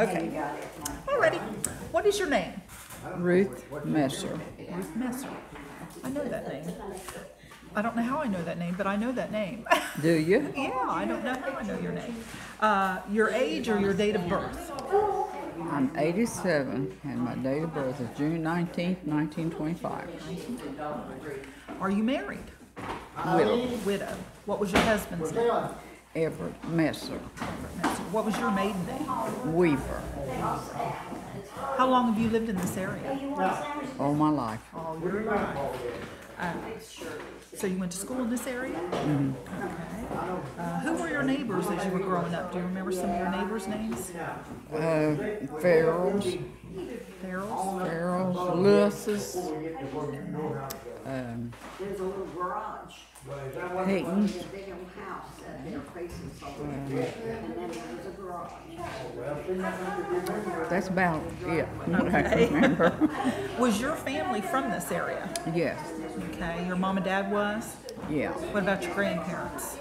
Okay. Alrighty. What is your name? Ruth Messer. Ruth Messer. I know that name. I don't know how I know that name, but I know that name. Do you? Yeah, I don't know how I know your name. Your age or your date of birth? I'm 87, and my date of birth is June 19th, 1925. Are you married? Widow. Widow. What was your husband's name? Everett Messer. What was your maiden name? Weaver. How long have you lived in this area? All my life. All your life. So you went to school in this area? Mm-hmm. Okay. Who were your neighbors as you were growing up? Do you remember some of your neighbors' names? Farrells. Farrells? Farrells. Lewis's. There's a little garage. Hayton's. There's a big old house that they're facing somewhere. And then there's a garage. That's about it. I Okay. can remember. Was your family from this area? Yes. Okay. Your mom and dad was? Yeah. What about your grandparents?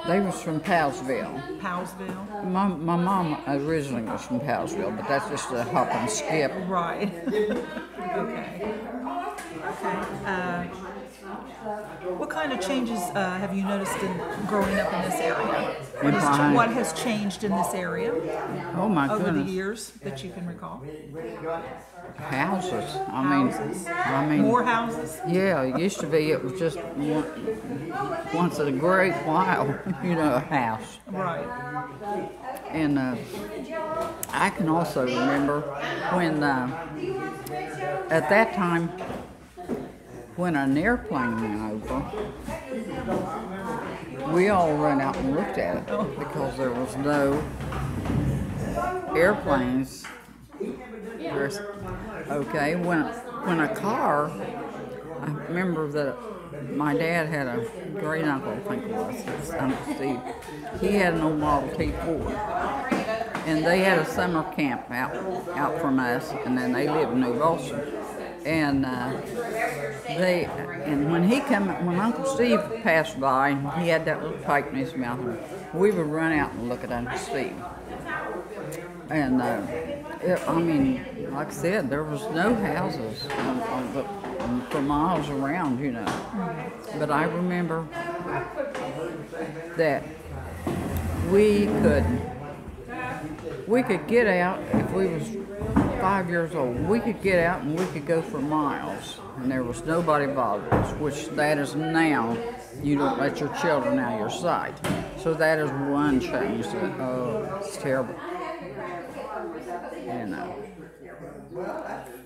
They was from Powellsville. Powellsville? My mom originally was from Powellsville, but that's just a hop and skip. Right. Okay. What kind of changes have you noticed in growing up in this area? What has changed in this area Oh my over the goodness. years that you can recall? Houses. I mean, More houses? yeah, it used to be, it was just once in a great while, a house. Right. And I can also remember when, at that time, when an airplane went over, we all ran out and looked at it because there was no airplanes. Okay, when a car, I remember that my dad had a great uncle, I think it was, his Uncle Steve. He had an old Model T Ford, and they had a summer camp out from us, and then they lived in New Bolson. And when Uncle Steve passed by, he had that little pipe in his mouth, and we would run out and look at Uncle Steve. And like I said, there was no houses for miles around, But I remember that we could get out if we was 5 years old. We could get out and we could go for miles, and there was nobody bothering us, which that is now, you don't let your children out of your sight. So that is one change that, it's terrible.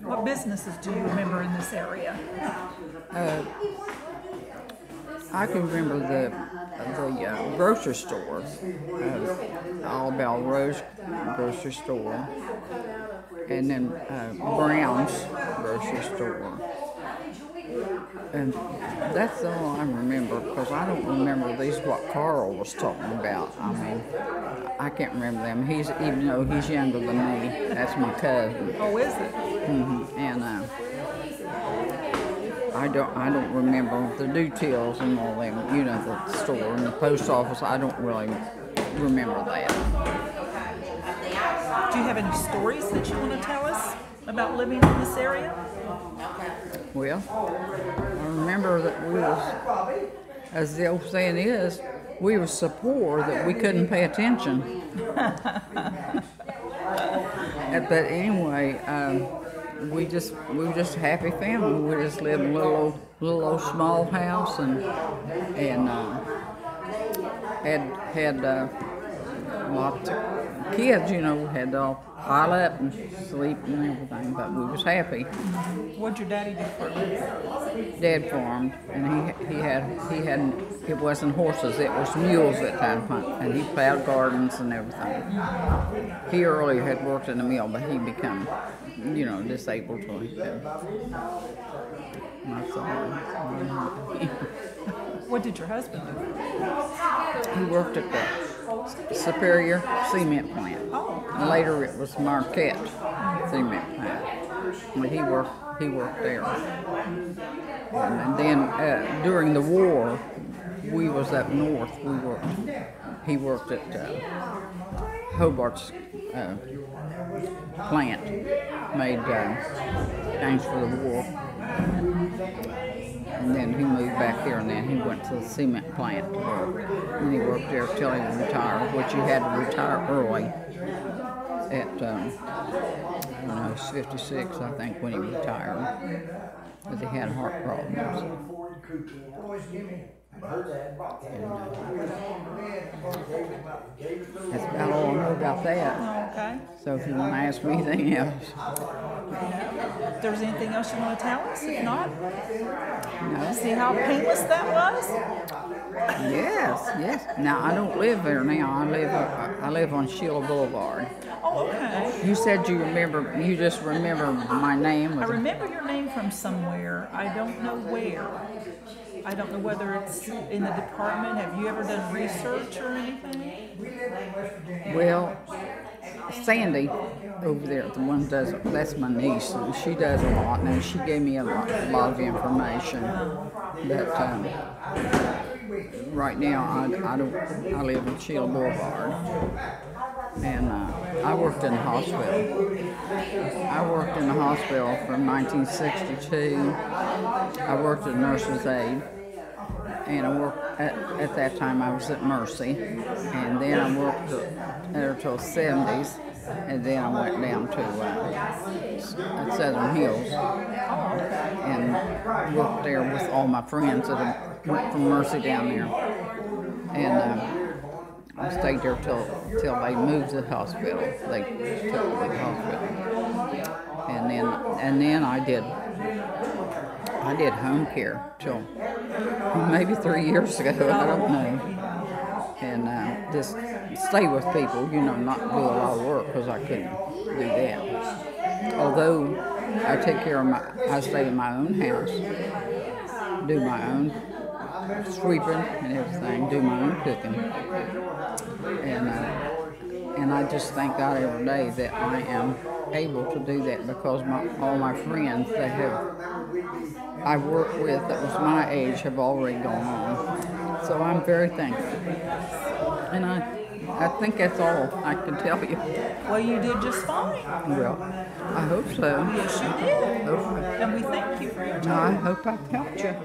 What businesses do you remember in this area? I can remember the grocery store, All Bell Rose grocery store, and then Brown's grocery store. And that's all I remember, because I don't remember what Carl was talking about. I mean, I can't remember them. Even though he's younger than me, that's my cousin. Oh, is it? Mm-hmm. And I don't remember the details and all them. The store and the post office. I don't really remember that. Do you have any stories that you want to tell us about living in this area? Well, I remember that we was, as the old saying is, we were so poor that we couldn't pay attention. But anyway, we were just a happy family. We just lived in a little old small house, and had lots of kids. Had to all pile up and sleep and everything. But we was happy. What'd your daddy do for a living? Dad farmed, and he had it wasn't horses, it was mules at that time, and he plowed gardens and everything. He earlier had worked in the mill, but he became, disabled, so he could. That's all. What did your husband do? He worked at the Superior Cement Plant. Oh. Later it was Marquette Cement Plant. But he worked there. And then during the war, we was up north. He worked at Hobart's plant made things for the war. And then he moved back here, and then he went to the cement plant to work. And he worked there till he retired, which he had to retire early at, when I was 56, I think, when he retired, because he had heart problems. That's about all I know about that. Okay. So if you want to ask me anything else. If there's anything else you want to tell us, if not, No. see how painless that was? Yes. Now I don't live there now. I live on Sheila Boulevard. Oh, okay. You said you just remember my name. I remember your name from somewhere. I don't know where. I don't know whether it's in the department. Have you ever done research or anything? Well, Sandy over there, the one does it, that's my niece, and she does a lot, and she gave me a lot of information. But right now, I live in Sheila Boulevard, and I worked in the hospital. I worked in the hospital from 1962. I worked as a nurse's aide. And I worked at that time I was at Mercy, and then I worked there till the 70s, and then I went down to Southern Hills and worked there with all my friends that went from Mercy down there, and I stayed there till they moved to the hospital. They took me to the hospital, and then I did home care till maybe 3 years ago, I don't know. And just stay with people, not do a lot of work, because I couldn't do that. Although I take care of I stay in my own house, do my own sweeping and everything, do my own cooking. And I just thank God every day that I am able to do that, because all my friends I work with that was my age have already gone on. So I'm very thankful. And I think that's all I can tell you. Well, you did just fine. Well, I hope so. Yes, you did. And we thank you for your time. I hope I've helped you.